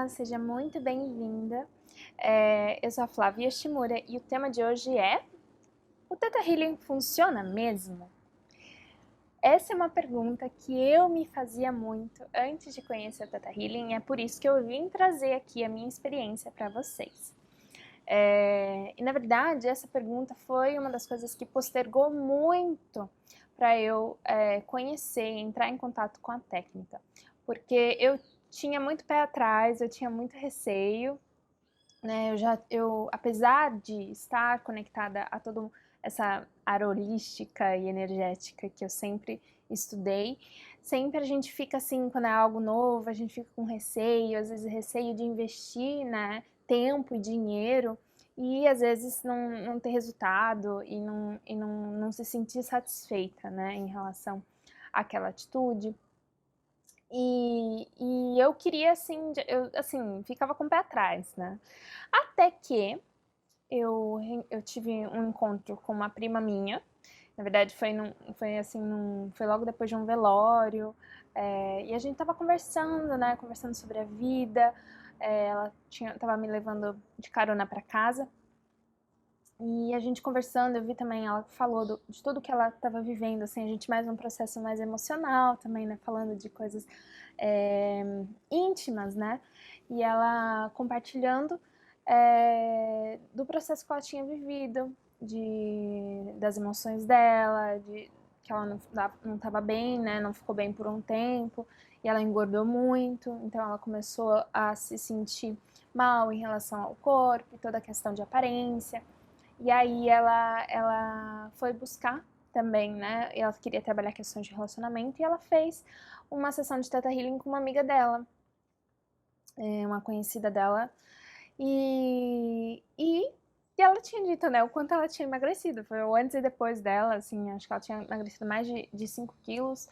seja muito bem-vinda. Eu sou a Flávia Yoshimura e o tema de hoje é: o Theta Healing funciona mesmo? Essa é uma pergunta que eu me fazia muito antes de conhecer o Theta Healing, é por isso que eu vim trazer aqui a minha experiência para vocês. E na verdade, essa pergunta foi uma das coisas que postergou muito para eu conhecer e entrar em contato com a técnica, porque eu tinha muito pé atrás, eu tinha muito receio, né? Apesar de estar conectada a toda essa área holística e energética que eu sempre estudei, sempre a gente fica assim, quando é algo novo, a gente fica com receio, às vezes receio de investir, né, tempo e dinheiro, e às vezes não ter resultado e não se sentir satisfeita, né, em relação àquela atitude. E eu queria, assim, eu assim, ficava com o pé atrás, né? Até que eu tive um encontro com uma prima minha. Na verdade, foi logo depois de um velório. E a gente tava conversando, né? Conversando sobre a vida. Ela tava me levando de carona para casa. E a gente conversando, eu vi também, ela falou de tudo que ela estava vivendo, assim, a gente mais num processo mais emocional também, né, falando de coisas íntimas, né, e ela compartilhando do processo que ela tinha vivido, das emoções dela, que ela não estava bem, né, não ficou bem por um tempo, e ela engordou muito, então ela começou a se sentir mal em relação ao corpo, toda a questão de aparência. E aí ela foi buscar também, né? Ela queria trabalhar questões de relacionamento e ela fez uma sessão de Theta Healing com uma amiga dela, uma conhecida dela. E ela tinha dito, né, o quanto ela tinha emagrecido. Foi o antes e depois dela, assim, acho que ela tinha emagrecido mais de 5 quilos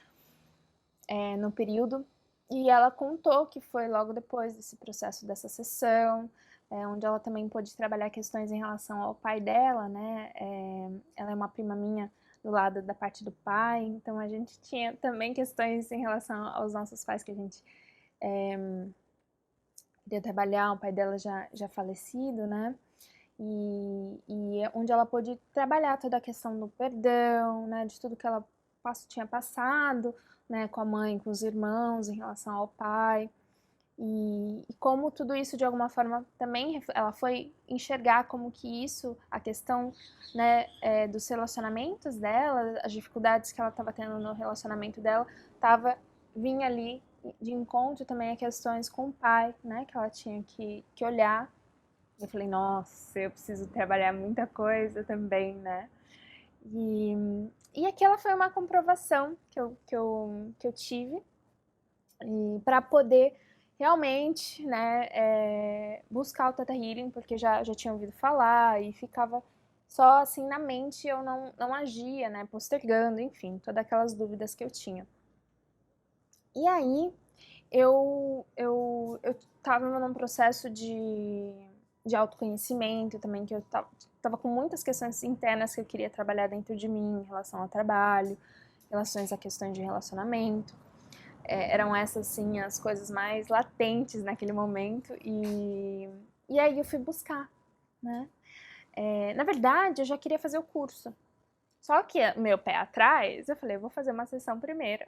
no período. E ela contou que foi logo depois desse processo dessa sessão, onde ela também pôde trabalhar questões em relação ao pai dela, né? Ela é uma prima minha do lado da parte do pai, então a gente tinha também questões em relação aos nossos pais que a gente queria trabalhar, o pai dela já falecido, né? E onde ela pôde trabalhar toda a questão do perdão, né? De tudo que ela tinha passado, né? Com a mãe, com os irmãos, em relação ao pai. E como tudo isso de alguma forma também ela foi enxergar como que isso, a questão, né, dos relacionamentos dela, as dificuldades que ela estava tendo no relacionamento dela, vinha ali de encontro também a questões com o pai, né, que ela tinha que olhar. Eu falei, nossa, eu preciso trabalhar muita coisa também, né? E aquela foi uma comprovação que eu tive para poder realmente, né, buscar o Theta Healing, porque já tinha ouvido falar e ficava só assim na mente, eu não agia, né, postergando, enfim, todas aquelas dúvidas que eu tinha. E aí, eu tava num processo de autoconhecimento também, que eu tava com muitas questões internas que eu queria trabalhar dentro de mim, em relação ao trabalho, relações a questões de relacionamento. Eram essas, assim, as coisas mais latentes naquele momento. E aí eu fui buscar, né? Na verdade, eu já queria fazer o curso. Só que meu pé atrás, eu falei, eu vou fazer uma sessão primeiro.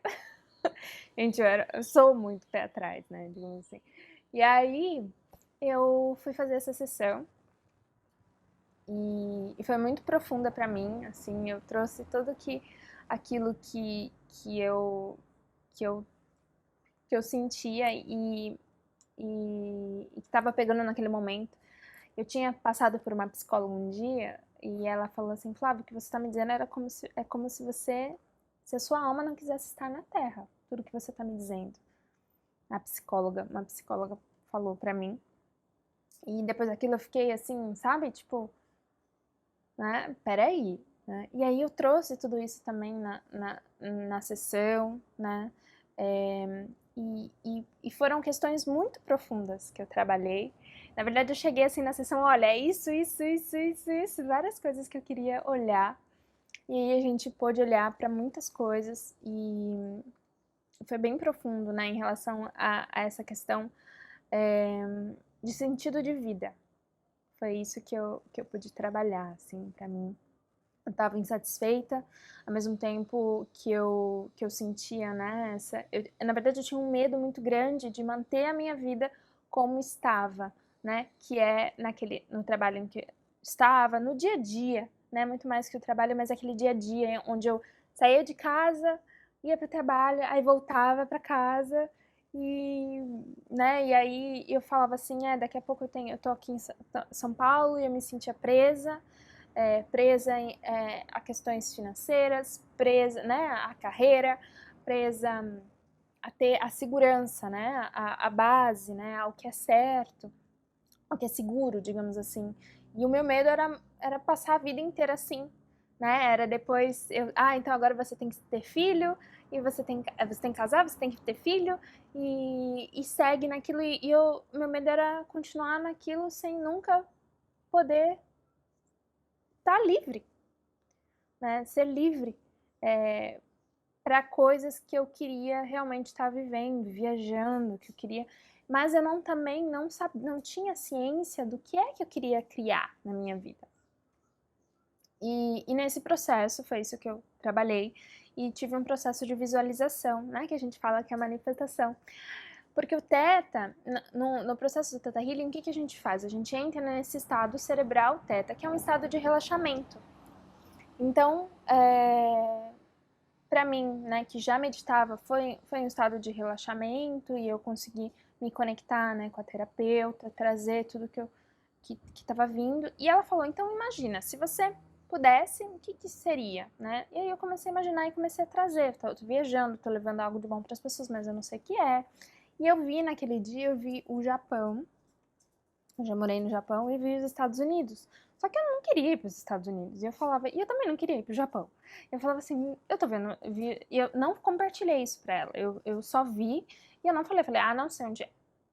Gente, eu sou muito pé atrás, né? Digamos assim. E aí eu fui fazer essa sessão. E foi muito profunda para mim, assim, eu trouxe tudo aquilo que eu que eu sentia e que estava pegando naquele momento. Eu tinha passado por uma psicóloga um dia e ela falou assim, Flávio, o que você está me dizendo é como se se a sua alma não quisesse estar na Terra, tudo que você está me dizendo. Uma psicóloga falou pra mim. E depois daquilo eu fiquei assim, sabe, tipo, né, peraí, né? E aí eu trouxe tudo isso também na sessão, né, e foram questões muito profundas que eu trabalhei. Na verdade, eu cheguei assim na sessão, olha, é isso, várias coisas que eu queria olhar. E aí a gente pôde olhar para muitas coisas e foi bem profundo, né, em relação a essa questão de sentido de vida. Foi isso que eu pude trabalhar, assim, pra mim. Eu estava insatisfeita, ao mesmo tempo que eu sentia, né, na verdade eu tinha um medo muito grande de manter a minha vida como estava, né, que é no trabalho em que eu estava, no dia a dia, né, muito mais que o trabalho, mas aquele dia a dia onde eu saía de casa, ia para o trabalho, aí voltava para casa e, né, e aí eu falava assim, daqui a pouco eu tô aqui em São Paulo e eu me sentia presa, presa a questões financeiras, presa, né, a carreira, presa a ter a segurança, né, a base, né, ao que é certo, ao que é seguro, digamos assim. E o meu medo era passar a vida inteira assim, né, era depois, então agora você tem que ter filho, e você tem que casar, você tem que ter filho, e segue naquilo, meu medo era continuar naquilo sem nunca poder estar livre, né? Ser livre para coisas que eu queria realmente estar vivendo, viajando, que eu queria. Mas eu também não tinha ciência do que é que eu queria criar na minha vida. E nesse processo, foi isso que eu trabalhei, e tive um processo de visualização, né? Que a gente fala que é a manifestação. Porque o Theta, no processo do Theta Healing, o que a gente faz? A gente entra nesse estado cerebral Theta, que é um estado de relaxamento. Então, para mim, né, que já meditava, foi um estado de relaxamento e eu consegui me conectar, né, com a terapeuta, trazer tudo que estava vindo. E ela falou, então imagina, se você pudesse, o que seria, né? E aí eu comecei a imaginar e comecei a trazer. Tô viajando, tô levando algo de bom para as pessoas, mas eu não sei o que é. E naquele dia, eu vi o Japão. Eu já morei no Japão e vi os Estados Unidos. Só que eu não queria ir para os Estados Unidos. E eu também não queria ir para o Japão. Eu falava assim, eu tô vendo, e eu não compartilhei isso pra ela. Eu só vi e eu não falei, não sei onde é.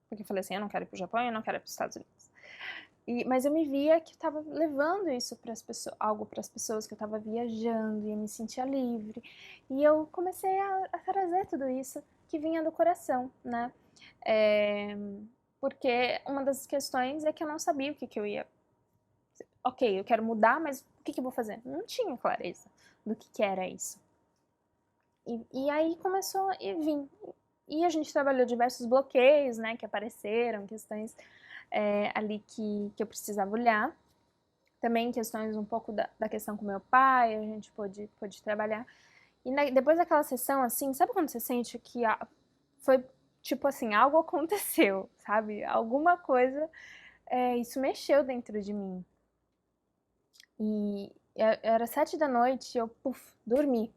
Porque eu falei assim, eu não quero ir pro Japão e eu não quero ir para os Estados Unidos. Mas eu me via que eu tava levando isso para as pessoas, algo para as pessoas, que eu tava viajando e eu me sentia livre. E eu comecei a trazer tudo isso que vinha do coração, né? Porque uma das questões é que eu não sabia o que eu ia. Ok, eu quero mudar, mas o que eu vou fazer? Não tinha clareza do que era isso. E aí começou a vir. E a gente trabalhou diversos bloqueios, né, que apareceram, questões ali que eu precisava olhar. Também questões um pouco da questão com meu pai, a gente pôde trabalhar. E depois daquela sessão, assim, sabe quando você sente que foi, tipo assim, algo aconteceu, sabe? Alguma coisa, isso mexeu dentro de mim. E era 7 da noite e eu, dormi.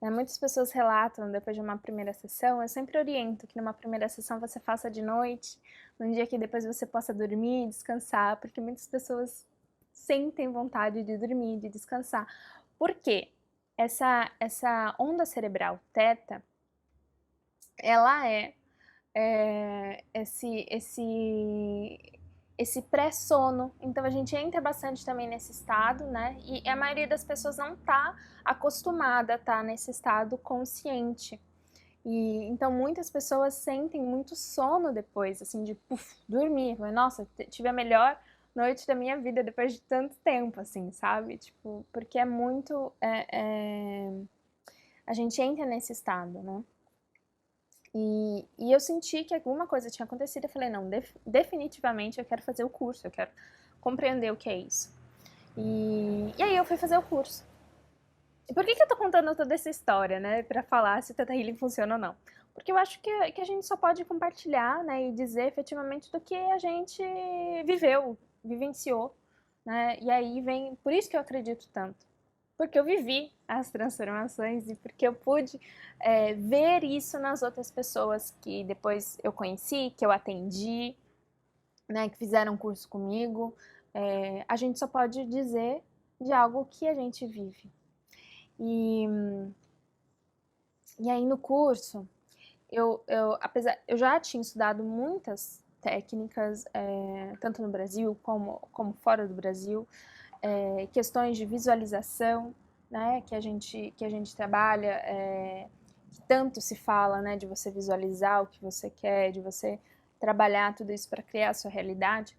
Muitas pessoas relatam depois de uma primeira sessão, eu sempre oriento que numa primeira sessão você faça de noite, num dia que depois você possa dormir, descansar, porque muitas pessoas sentem vontade de dormir, de descansar. Por quê? Essa onda cerebral Theta, ela esse pré-sono. Então a gente entra bastante também nesse estado, né? E a maioria das pessoas não tá acostumada a estar nesse estado consciente. E então muitas pessoas sentem muito sono depois, assim, de dormir. Nossa, tive a melhor noite da minha vida depois de tanto tempo, assim, sabe? Tipo, porque é muito. A gente entra nesse estado, né? E eu senti que alguma coisa tinha acontecido. Eu falei, não, definitivamente eu quero fazer o curso, eu quero compreender o que é isso. E aí eu fui fazer o curso. E por que eu tô contando toda essa história, né? Pra falar se o Theta Healing funciona ou não. Porque eu acho que a gente só pode compartilhar, né? E dizer efetivamente do que a gente viveu, vivenciou, né? E aí vem. Por isso que eu acredito tanto. Porque eu vivi as transformações e porque eu pude ver isso nas outras pessoas que depois eu conheci, que eu atendi, né, que fizeram curso comigo. A gente só pode dizer de algo que a gente vive. E aí no curso, eu já tinha estudado muitas técnicas, tanto no Brasil como fora do Brasil, questões de visualização, né, que a gente trabalha, que tanto se fala, né, de você visualizar o que você quer, de você trabalhar tudo isso para criar a sua realidade.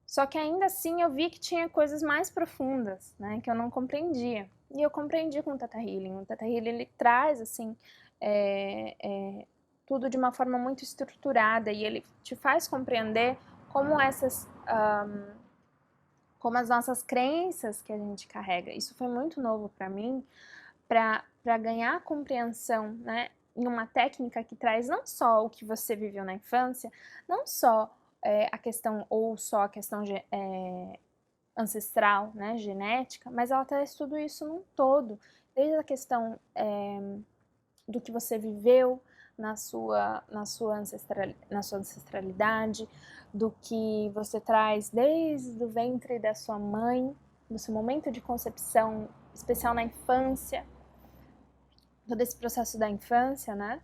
Só que ainda assim eu vi que tinha coisas mais profundas, né, que eu não compreendia. E eu compreendi com o Theta Healing. O Theta Healing, ele traz, assim, tudo de uma forma muito estruturada e ele te faz compreender como como as nossas crenças que a gente carrega. Isso foi muito novo para mim, para ganhar compreensão, né, em uma técnica que traz não só o que você viveu na infância, não só a questão, ou só a questão ancestral, né, genética, mas ela traz tudo isso num todo, desde a questão do que você viveu na sua ancestralidade, do que você traz desde o ventre da sua mãe, do seu momento de concepção, especial na infância, todo esse processo da infância, né?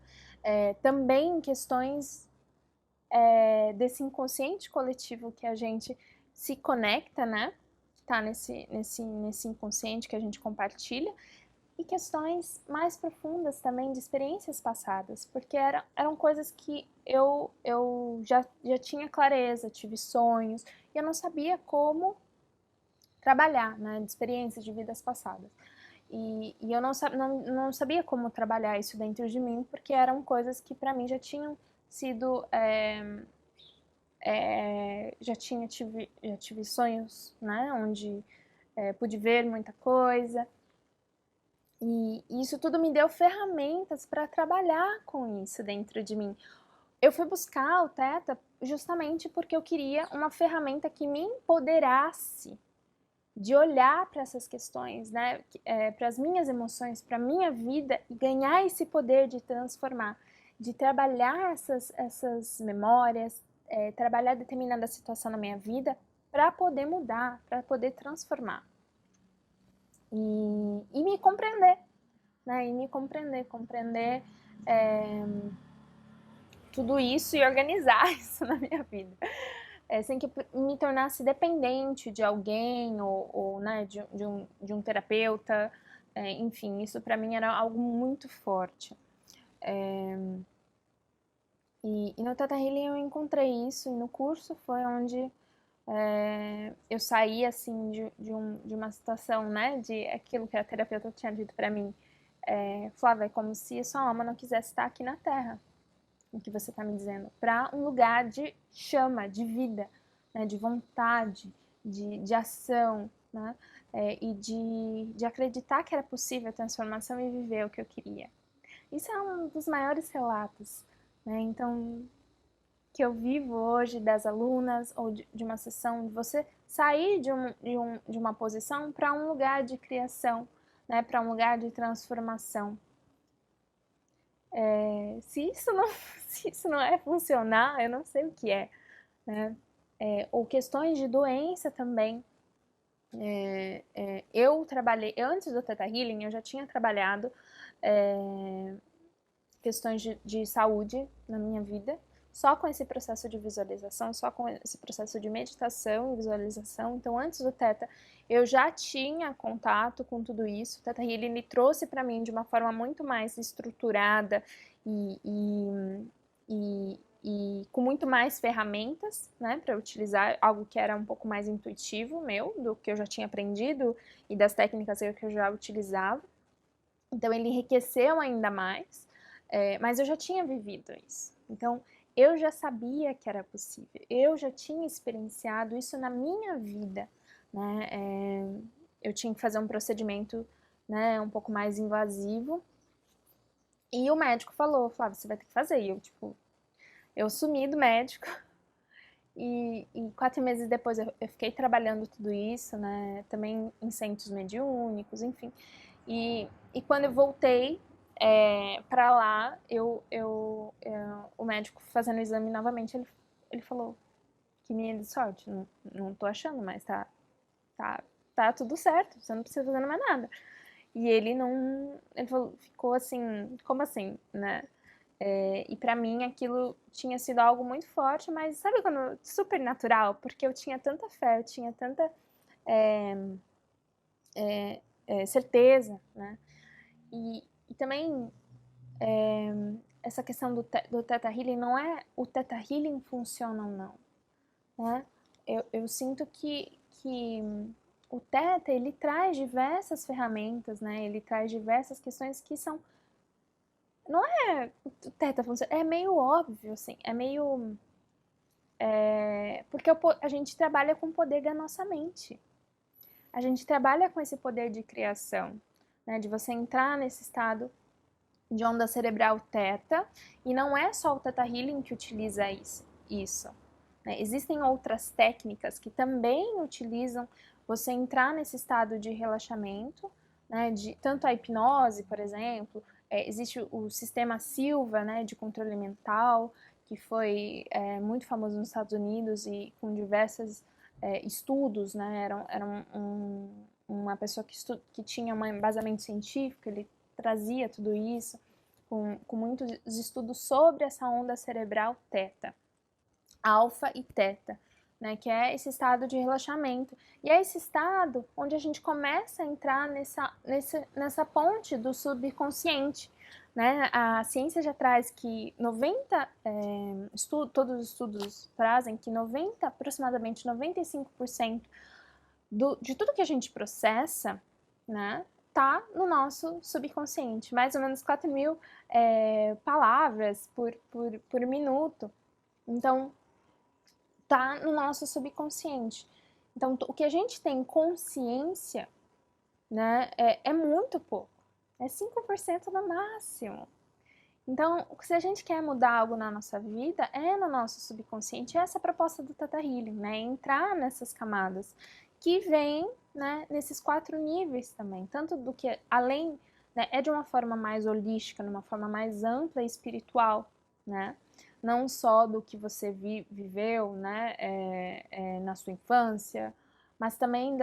Também questões desse inconsciente coletivo que a gente se conecta, né? Tá nesse inconsciente que a gente compartilha, e questões mais profundas também de experiências passadas, porque eram coisas que eu já tinha clareza, tive sonhos, e eu não sabia como trabalhar, né, de experiências de vidas passadas. E eu não sabia como trabalhar isso dentro de mim, porque eram coisas que para mim já tinham sido... já tive sonhos, né, onde pude ver muita coisa, e isso tudo me deu ferramentas para trabalhar com isso dentro de mim. Eu fui buscar o Theta justamente porque eu queria uma ferramenta que me empoderasse de olhar para essas questões, né, para as minhas emoções, para a minha vida, e ganhar esse poder de transformar, de trabalhar essas memórias, trabalhar determinada situação na minha vida para poder mudar, para poder transformar. E me compreender, né, e me compreender tudo isso e organizar isso na minha vida. Sem que me tornasse dependente de alguém ou né, de um terapeuta. Enfim, isso para mim era algo muito forte. E no Theta Healing eu encontrei isso, e no curso foi onde eu saí assim de uma situação, né, de aquilo que a terapeuta tinha dito para mim. Flávia, é como se a sua alma não quisesse estar aqui na Terra, o que você está me dizendo, para um lugar de chama, de vida, né, de vontade, de ação, né, e de acreditar que era possível a transformação e viver o que eu queria. Isso é um dos maiores relatos, né, então, que eu vivo hoje das alunas, ou de uma sessão, de você sair de uma posição para um lugar de criação, né, para um lugar de transformação. Se isso não é funcionar, eu não sei o que é, né? Ou questões de doença também. Eu trabalhei, antes do Theta Healing, eu já tinha trabalhado questões de saúde na minha vida, só com esse processo de visualização, só com esse processo de meditação e visualização. Então, antes do Theta, eu já tinha contato com tudo isso. O Theta Healing me trouxe para mim de uma forma muito mais estruturada e com muito mais ferramentas, né, para utilizar, algo que era um pouco mais intuitivo meu, do que eu já tinha aprendido e das técnicas que eu já utilizava. Então, ele enriqueceu ainda mais, mas eu já tinha vivido isso. Então, eu já sabia que era possível, eu já tinha experienciado isso na minha vida, né? Eu tinha que fazer um procedimento, né, um pouco mais invasivo, e o médico falou, Flávia, você vai ter que fazer. E eu, tipo, eu sumi do médico, e 4 meses depois eu fiquei trabalhando tudo isso, né, também em centros mediúnicos, enfim. E quando eu voltei para lá, o médico fazendo o exame novamente, ele falou, que menina de sorte, não tô achando, mas tá tudo certo, você não precisa fazer mais nada. E ele falou, ficou assim, como assim, né? E pra mim aquilo tinha sido algo muito forte, mas sabe quando, super natural, porque eu tinha tanta fé, eu tinha tanta certeza, né? E também essa questão do Theta Healing não é o Theta Healing funciona ou não, né? Eu sinto que o Theta, ele traz diversas ferramentas, né? Ele traz diversas questões que são... Não é o Theta funciona, é meio óbvio, assim, é meio... porque a gente trabalha com o poder da nossa mente. A gente trabalha com esse poder de criação, né? De você entrar nesse estado de onda cerebral Theta, e não é só o Theta Healing que utiliza isso, né? Existem outras técnicas que também utilizam você entrar nesse estado de relaxamento, né? Tanto a hipnose, por exemplo, existe o sistema Silva, né? De controle mental, que foi muito famoso nos Estados Unidos e com diversos estudos, né? Era uma pessoa que tinha um embasamento científico, ele trazia tudo isso, com muitos estudos sobre essa onda cerebral Theta, alfa e Theta, né, que é esse estado de relaxamento. E é esse estado onde a gente começa a entrar nessa ponte do subconsciente. Né? A ciência já traz que todos os estudos trazem que aproximadamente 95% de tudo que a gente processa, né, tá no nosso subconsciente, mais ou menos 4.000 palavras por minuto. Então, tá no nosso subconsciente. Então, o que a gente tem consciência, né, é muito pouco. É 5% no máximo. Então, se a gente quer mudar algo na nossa vida, é no nosso subconsciente. Essa é a proposta do Theta Healing, né? Entrar nessas camadas que vem, né, nesses 4 níveis também. Tanto do que, além, né, é de uma forma mais holística, de uma forma mais ampla e espiritual, né? Não só do que você viveu, né, na sua infância, mas também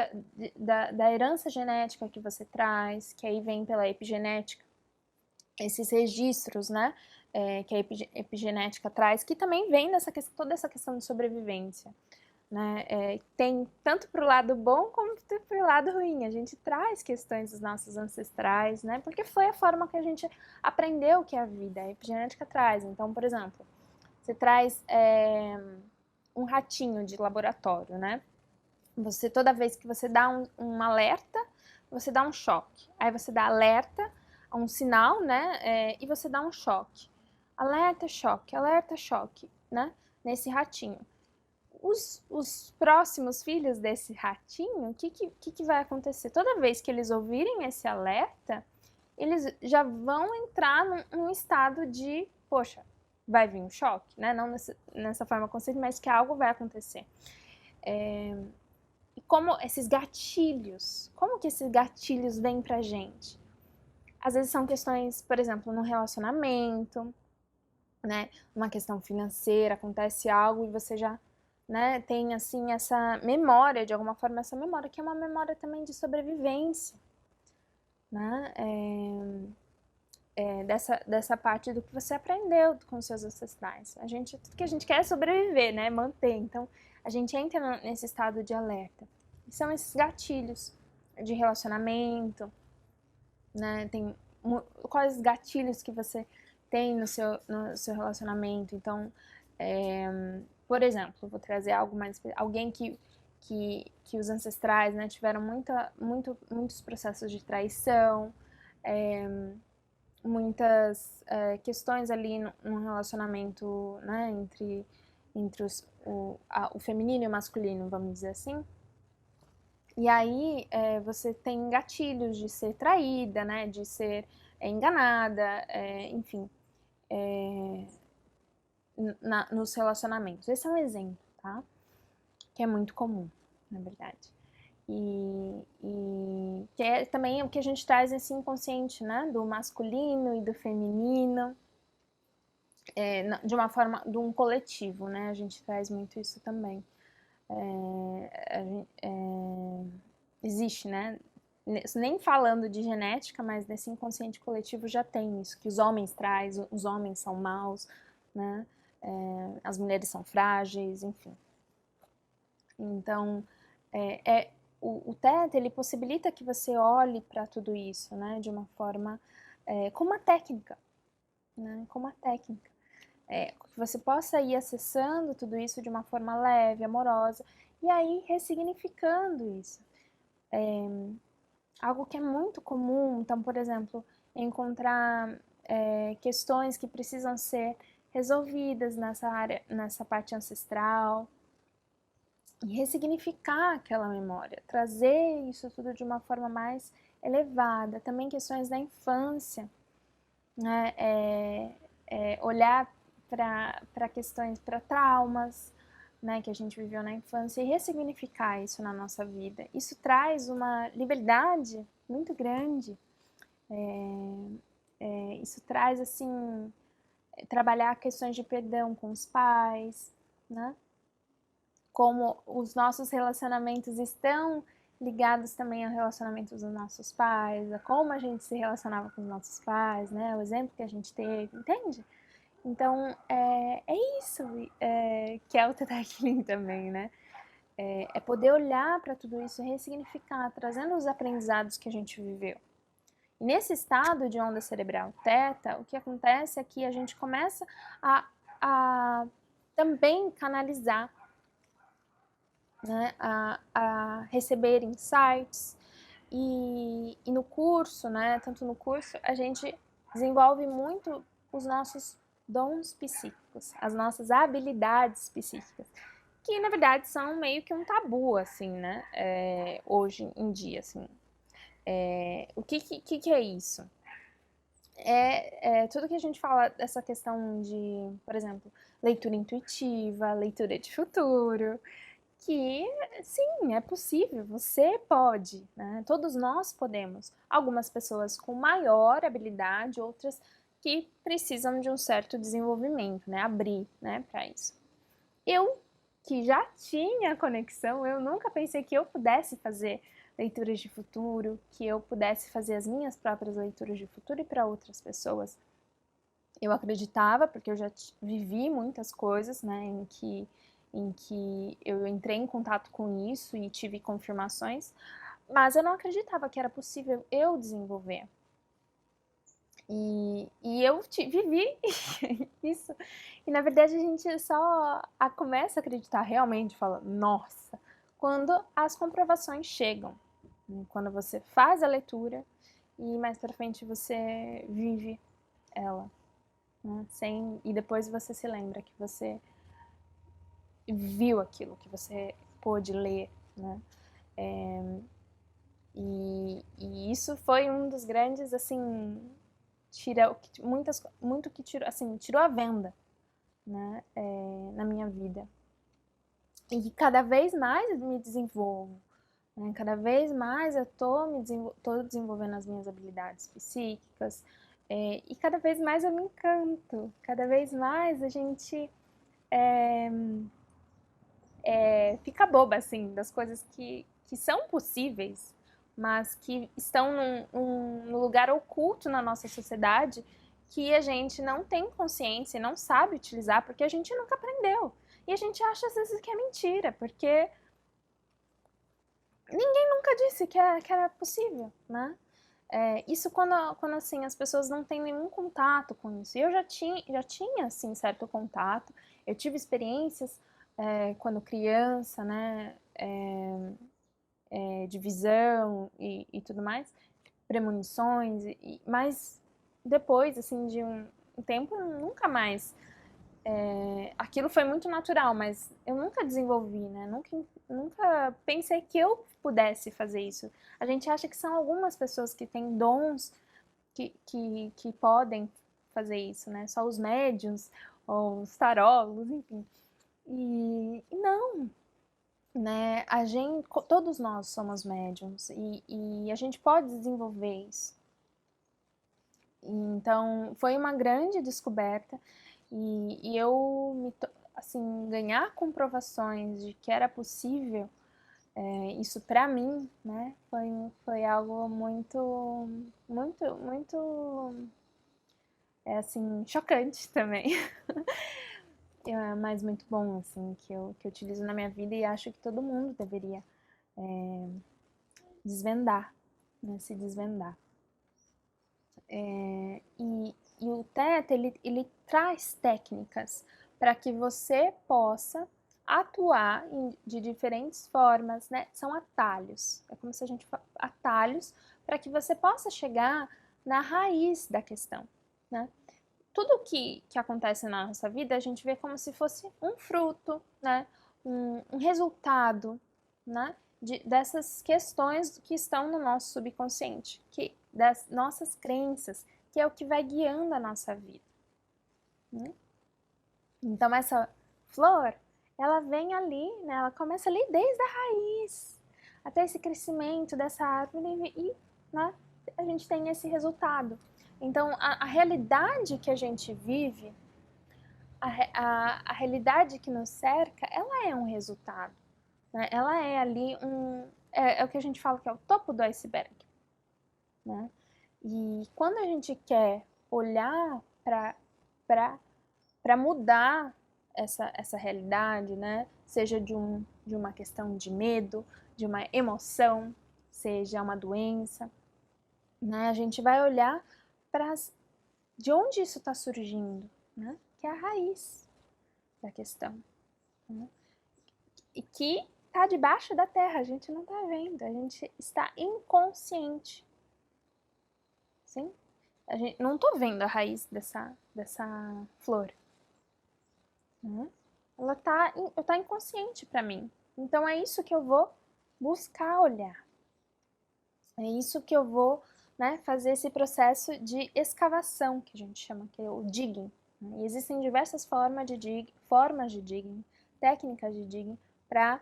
da herança genética que você traz, que aí vem pela epigenética, esses registros, né, que a epigenética traz, que também vem toda essa questão de sobrevivência. Né? Tem tanto para o lado bom como para o lado ruim. A gente traz questões dos nossos ancestrais, né? Porque foi a forma que a gente aprendeu o que é a vida. A epigenética traz. Então, por exemplo, você traz um ratinho de laboratório, né? Toda vez que você dá um alerta, você dá um choque. Aí você dá alerta a um sinal, né? E você dá um choque. Alerta, choque, né? Nesse ratinho. Os próximos filhos desse ratinho, o que vai acontecer? Toda vez que eles ouvirem esse alerta, eles já vão entrar num estado de, poxa, vai vir um choque, né? Não nessa forma consciente, mas que algo vai acontecer. E como esses gatilhos, como que esses gatilhos vêm pra gente? Às vezes são questões, por exemplo, no relacionamento, né? Uma questão financeira, acontece algo e você já, né, tem assim essa memória, de alguma forma, essa memória que é uma memória também de sobrevivência, né? Dessa parte do que você aprendeu com seus ancestrais. Tudo que a gente quer é sobreviver, né? Manter. Então, a gente entra nesse estado de alerta. E são esses gatilhos de relacionamento, né? Quais gatilhos que você tem no seu relacionamento. Então, por exemplo, vou trazer algo mais... Alguém que os ancestrais, né, tiveram muitos processos de traição, muitas questões ali no relacionamento, né, entre o feminino e o masculino, vamos dizer assim. E aí você tem gatilhos de ser traída, né, de ser enganada, enfim, nos relacionamentos. Esse é um exemplo, tá? Que é muito comum, na verdade. E que é também o que a gente traz esse inconsciente, né? Do masculino e do feminino, de uma forma, de um coletivo, né? A gente traz muito isso também. Existe, né? Nem falando de genética, mas nesse inconsciente coletivo já tem isso, que os homens trazem, os homens são maus, né? As mulheres são frágeis, enfim. Então, o Theta, ele possibilita que você olhe para tudo isso, né, de uma forma, com uma técnica, né? Como a técnica. Que você possa ir acessando tudo isso de uma forma leve, amorosa, e aí ressignificando isso. Algo que é muito comum, então, por exemplo, encontrar questões que precisam ser resolvidas nessa área, nessa parte ancestral, e ressignificar aquela memória, trazer isso tudo de uma forma mais elevada. Também questões da infância, né? Olhar para questões, para traumas, né, que a gente viveu na infância e ressignificar isso na nossa vida. Isso traz uma liberdade muito grande. Isso traz, assim, trabalhar questões de perdão com os pais, né? Como os nossos relacionamentos estão ligados também ao relacionamento dos nossos pais, a como a gente se relacionava com os nossos pais, né? O exemplo que a gente teve, entende? Então, é isso que é o Theta Healing também, né? É poder olhar para tudo isso e ressignificar, trazendo os aprendizados que a gente viveu. E nesse estado de onda cerebral teta, o que acontece é que a gente começa a também canalizar, né, a receber insights, e no curso, né, tanto no curso, a gente desenvolve muito os nossos dons psíquicos, as nossas habilidades psíquicas, que na verdade são meio que um tabu, assim, né, hoje em dia, assim. O que é isso? Tudo que a gente fala dessa questão de, por exemplo, leitura intuitiva, leitura de futuro, que sim, é possível, você pode, né? Todos nós podemos. Algumas pessoas com maior habilidade, outras que precisam de um certo desenvolvimento, né? Abrir, né, para isso. Eu, que já tinha conexão, eu nunca pensei que eu pudesse fazer leituras de futuro, que eu pudesse fazer as minhas próprias leituras de futuro e para outras pessoas. Eu acreditava, porque eu já vivi muitas coisas, né, em que eu entrei em contato com isso e tive confirmações, mas eu não acreditava que era possível eu desenvolver. E eu vivi isso. E na verdade a gente só começa a acreditar realmente, fala, nossa, quando as comprovações chegam. Quando você faz a leitura e mais pra frente você vive ela. Né? E depois você se lembra que você viu aquilo, que você pôde ler, né? E isso foi um dos grandes, assim, muito que tirou, assim, tirou a venda, né, na minha vida. E cada vez mais me desenvolvo, né? Cada vez mais eu tô desenvolvendo as minhas habilidades psíquicas, e cada vez mais eu me encanto, cada vez mais a gente fica boba, assim, das coisas que são possíveis, mas que estão num lugar oculto na nossa sociedade que a gente não tem consciência e não sabe utilizar porque a gente nunca aprendeu. E a gente acha às vezes que é mentira, porque ninguém nunca disse que era possível, né? Isso quando assim, as pessoas não têm nenhum contato com isso. E eu já tinha assim, certo contato, eu tive experiências quando criança, né, de visão e tudo mais, premonições, mas depois, assim, de um tempo, nunca mais. Aquilo foi muito natural, mas eu nunca desenvolvi, né? Nunca pensei que eu pudesse fazer isso. A gente acha que são algumas pessoas que têm dons que podem fazer isso, né? Só os médiums, ou os tarólogos, enfim. E não, né? Todos nós somos médiums e a gente pode desenvolver isso. Então, foi uma grande descoberta e assim, ganhar comprovações de que era possível isso para mim, né? Foi algo muito, muito, muito, assim, chocante também. Mas muito bom, assim, que eu utilizo na minha vida e acho que todo mundo deveria desvendar, né? Se desvendar. e o Theta, ele traz técnicas para que você possa atuar de diferentes formas, né? São atalhos. É como se a gente atalhos para que você possa chegar na raiz da questão, né? Tudo que acontece na nossa vida, a gente vê como se fosse um fruto, né? Um resultado, né? Dessas questões que estão no nosso subconsciente, das nossas crenças, que é o que vai guiando a nossa vida, né? Então, essa flor, ela vem ali, né? Ela começa ali desde a raiz, até esse crescimento dessa árvore e, né? A gente tem esse resultado. Então, a realidade que a gente vive, a realidade que nos cerca, ela é um resultado, né? Ela é ali é o que a gente fala que é o topo do iceberg, né? E quando a gente quer olhar para mudar essa realidade, né? Seja de uma questão de medo, de uma emoção, seja uma doença, né? A gente vai olhar para de onde isso está surgindo, né? Que é a raiz da questão, né? E que está debaixo da terra, a gente não está vendo, a gente está inconsciente, sim? A gente, não estou vendo a raiz dessa flor, né? Ela tá inconsciente para mim. Então é isso que eu vou buscar olhar. É isso que eu vou, né, fazer esse processo de escavação, que a gente chama, que é o digging. Né? E existem diversas formas de digging, técnicas de digging para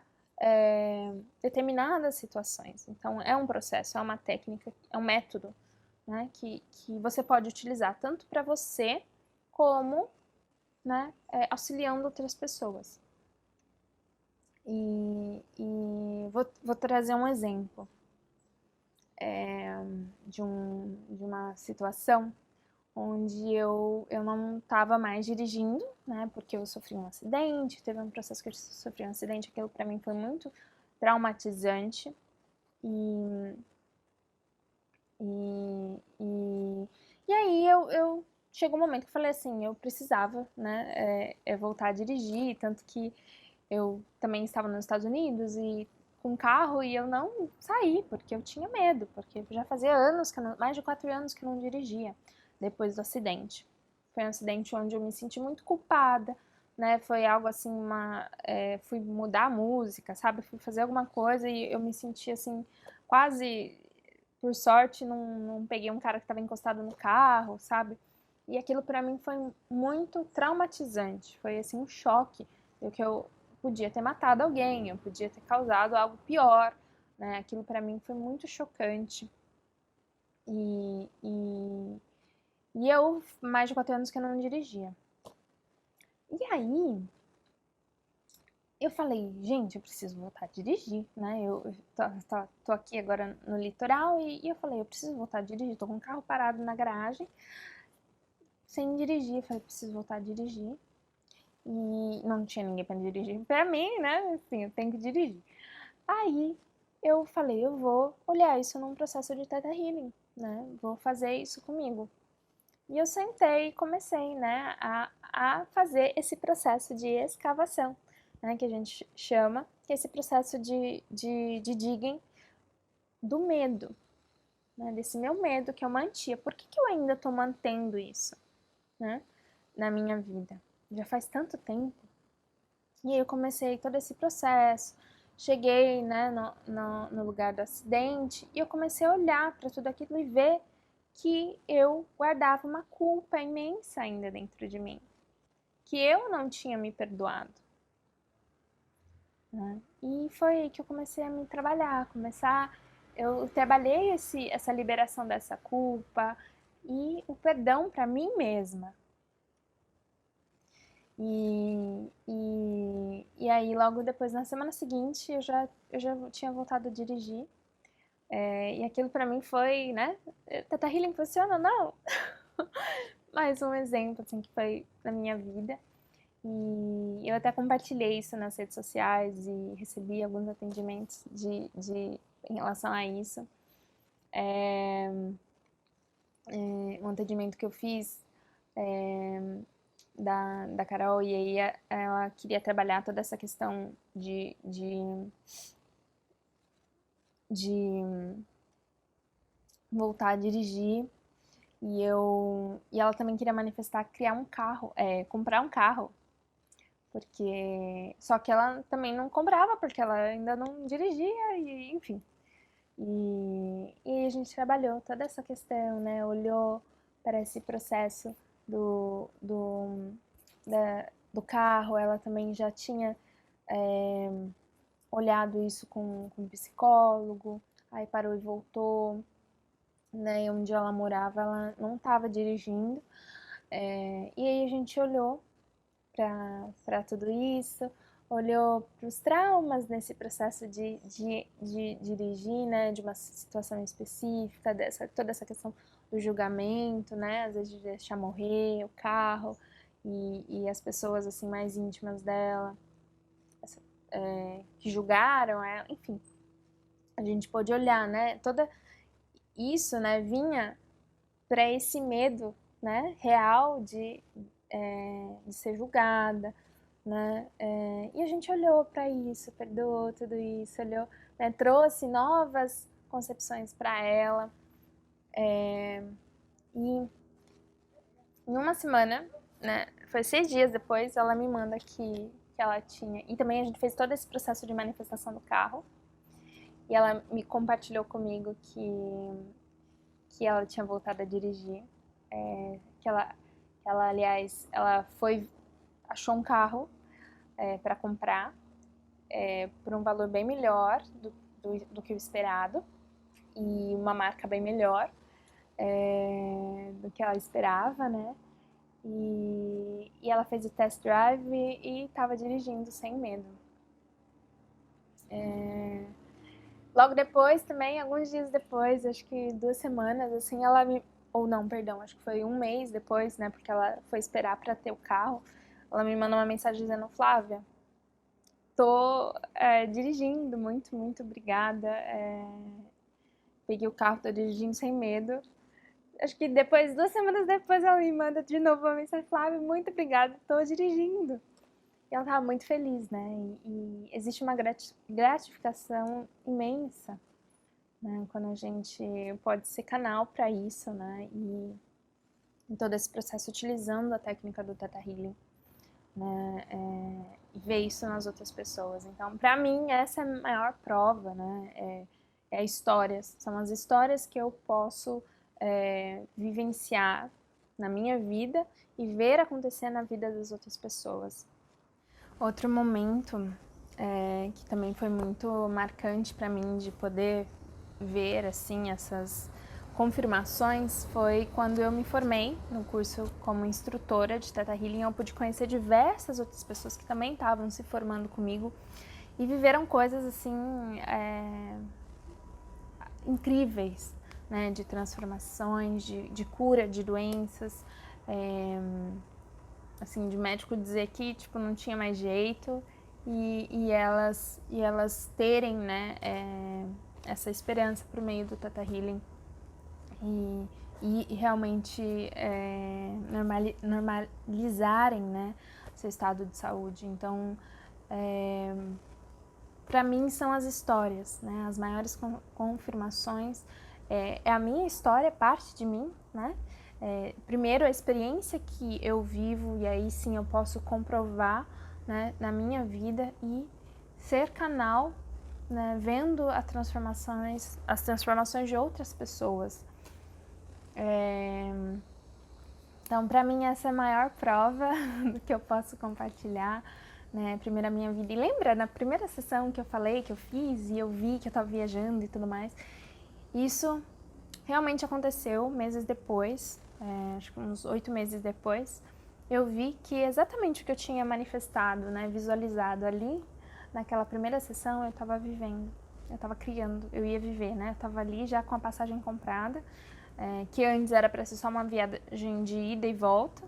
determinadas situações. Então é um processo, é uma técnica, é um método, né, que você pode utilizar tanto para você como, né, auxiliando outras pessoas. E vou trazer um exemplo de uma situação onde eu não estava mais dirigindo, né, porque eu sofri um acidente, teve um processo que eu sofri um acidente, aquilo para mim foi muito traumatizante, e, e, e aí eu chegou um momento que eu falei assim, eu precisava, né, voltar a dirigir, tanto que eu também estava nos Estados Unidos e com carro e eu não saí porque eu tinha medo, porque já fazia anos que mais de 4 anos que eu não dirigia depois do acidente. Foi um acidente onde eu me senti muito culpada, né? Foi algo assim, fui mudar a música, sabe? Fui fazer alguma coisa e eu me senti assim, quase, por sorte, não peguei um cara que estava encostado no carro, sabe? E aquilo para mim foi muito traumatizante, foi assim um choque, que eu podia ter matado alguém, eu podia ter causado algo pior, né? Aquilo para mim foi muito chocante. E, e, e eu, mais de 4 anos que eu não dirigia. E aí, eu falei, gente, eu preciso voltar a dirigir, né? Eu tô aqui agora no litoral e eu falei, eu preciso voltar a dirigir. Tô com o carro parado na garagem, sem dirigir. Eu falei, preciso voltar a dirigir. E não tinha ninguém para dirigir para mim, né? Assim, eu tenho que dirigir. Aí eu falei, eu vou olhar isso num processo de Theta Healing, né? Vou fazer isso comigo. E eu sentei e comecei, né, a fazer esse processo de escavação, né, que a gente chama, que é esse processo de digging do medo, né, desse meu medo que eu mantinha. Por que eu ainda estou mantendo isso, né, na minha vida? Já faz tanto tempo. E aí eu comecei todo esse processo, cheguei, né, no lugar do acidente e eu comecei a olhar para tudo aquilo e ver que eu guardava uma culpa imensa ainda dentro de mim, que eu não tinha me perdoado, né? E foi aí que eu comecei a me trabalhar, eu trabalhei essa liberação dessa culpa e o perdão para mim mesma. E aí, logo depois, na semana seguinte, eu já tinha voltado a dirigir. E aquilo pra mim foi, né? Teta Healing funciona? Não! Mais um exemplo, assim, que foi na minha vida. E eu até compartilhei isso nas redes sociais e recebi alguns atendimentos em relação a isso. Um atendimento que eu fiz da Carol, e aí ela queria trabalhar toda essa questão de voltar a dirigir. E ela também queria manifestar criar um carro, comprar um carro, porque só que ela também não comprava porque ela ainda não dirigia e enfim. E a gente trabalhou toda essa questão, né? Olhou para esse processo do carro. Ela também já tinha olhado isso com um psicólogo, aí parou e voltou, né? E onde ela morava, ela não estava dirigindo. E aí a gente olhou para tudo isso, olhou para os traumas nesse processo de dirigir, né, de uma situação específica, toda essa questão do julgamento, né, às vezes de deixar morrer o carro e as pessoas assim mais íntimas dela, que julgaram ela, enfim, a gente pôde olhar, né, toda isso, né, vinha para esse medo, né, real de ser julgada, né? E a gente olhou para isso, perdoou tudo isso, olhou, né, trouxe novas concepções para ela. E em uma semana, né, foi 6 dias depois, ela me manda que ela tinha. E também a gente fez todo esse processo de manifestação do carro. E ela me compartilhou comigo que ela tinha voltado a dirigir. Que ela, aliás, ela achou um carro para comprar por um valor bem melhor do que o esperado e uma marca bem melhor do que ela esperava, né? E ela fez o test drive e estava dirigindo sem medo. Logo depois também, alguns dias depois, acho que 2 semanas, assim, ela me... Ou não, perdão, acho que foi 1 mês depois, né? Porque ela foi esperar para ter o carro. Ela me mandou uma mensagem dizendo: Flávia, tô dirigindo, muito, muito obrigada. Peguei o carro, tô dirigindo sem medo. Acho que depois, 2 semanas depois, ela me manda de novo uma mensagem: Flávia, muito obrigada, tô dirigindo. E ela tava muito feliz, né? E existe uma gratificação imensa, né? Quando a gente pode ser canal para isso, né? E em todo esse processo utilizando a técnica do Theta Healing, né? E ver isso nas outras pessoas. Então, para mim, essa é a maior prova, né? Histórias. São as histórias que eu posso vivenciar na minha vida e ver acontecer na vida das outras pessoas. Outro momento que também foi muito marcante para mim de poder ver assim essas confirmações foi quando eu me formei no curso como instrutora de Theta Healing. Eu pude conhecer diversas outras pessoas que também estavam se formando comigo e viveram coisas assim incríveis, né, de transformações, de cura de doenças, assim, de médico dizer que tipo não tinha mais jeito e elas terem, né, essa esperança por meio do Theta Healing e realmente normalizarem, né, seu estado de saúde. Então, para mim são as histórias, né, as maiores confirmações. É a minha história, parte de mim, né? Primeiro a experiência que eu vivo e aí sim eu posso comprovar, né, na minha vida e ser canal, né, vendo as transformações de outras pessoas. Então, para mim essa é a maior prova do que eu posso compartilhar, né? Primeiro a minha vida. E lembra na primeira sessão que eu falei que eu fiz e eu vi que eu estava viajando e tudo mais? Isso realmente aconteceu meses depois, acho que uns 8 meses depois, eu vi que exatamente o que eu tinha manifestado, né, visualizado ali, naquela primeira sessão, eu estava vivendo, eu estava criando, eu ia viver, né, eu estava ali já com a passagem comprada, que antes era para ser só uma viagem de ida e volta,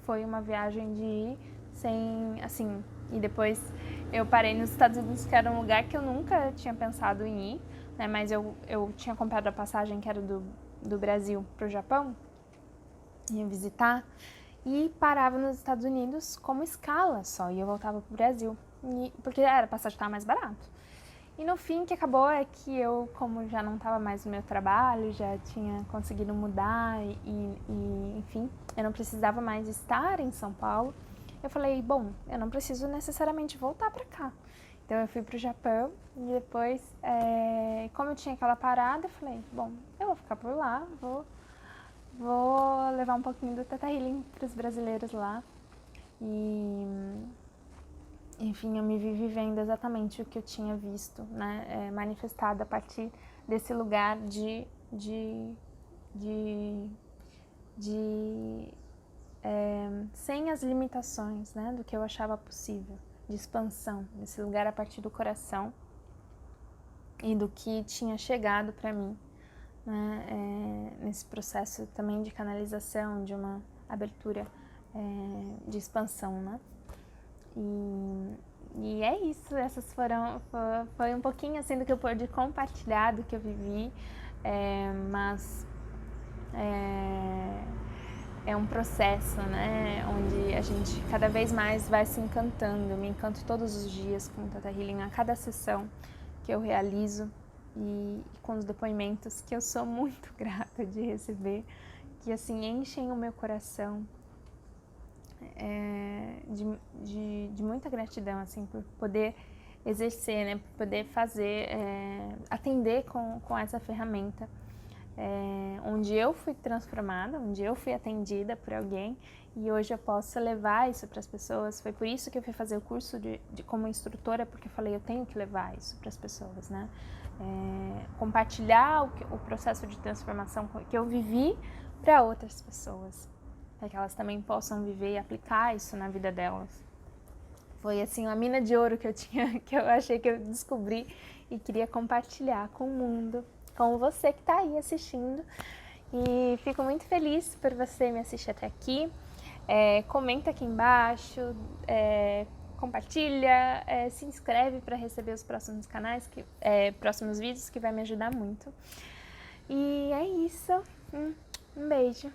foi uma viagem de ir sem, assim, e depois eu parei nos Estados Unidos, que era um lugar que eu nunca tinha pensado em ir, né, mas eu tinha comprado a passagem que era do Brasil para o Japão, ia visitar, e parava nos Estados Unidos como escala só, e eu voltava pro Brasil, porque a passagem estava mais barato. E no fim, o que acabou é que eu, como já não estava mais no meu trabalho, já tinha conseguido mudar enfim, eu não precisava mais estar em São Paulo. Eu falei, bom, eu não preciso necessariamente voltar para cá. Então eu fui pro Japão e depois, como eu tinha aquela parada, eu falei, bom, eu vou ficar por lá, vou levar um pouquinho do Theta Healing para os brasileiros lá. E, enfim, eu me vi vivendo exatamente o que eu tinha visto, né, manifestado a partir desse lugar sem as limitações, né, do que eu achava possível, de expansão, desse lugar a partir do coração e do que tinha chegado para mim, né, nesse processo também de canalização, de uma abertura, de expansão, né. E é isso, essas foi um pouquinho assim do que eu pude compartilhar, do que eu vivi, mas é um processo, né, onde a gente cada vez mais vai se encantando. Eu me encanto todos os dias com o Theta Healing, a cada sessão que eu realizo e com os depoimentos que eu sou muito grata de receber, que assim enchem o meu coração de muita gratidão, assim, por poder exercer, né, por poder fazer, atender com essa ferramenta, onde eu fui transformada, onde eu fui atendida por alguém e hoje eu posso levar isso para as pessoas. Foi por isso que eu fui fazer o curso como instrutora, porque eu falei, eu tenho que levar isso para as pessoas, né, compartilhar o processo de transformação que eu vivi para outras pessoas, para que elas também possam viver e aplicar isso na vida delas. Foi assim uma mina de ouro que eu tinha, que eu achei que eu descobri e queria compartilhar com o mundo, com você que está aí assistindo. E fico muito feliz por você me assistir até aqui. Comenta aqui embaixo, compartilha, se inscreve para receber os próximos próximos vídeos, que vai me ajudar muito. E é isso. Um beijo.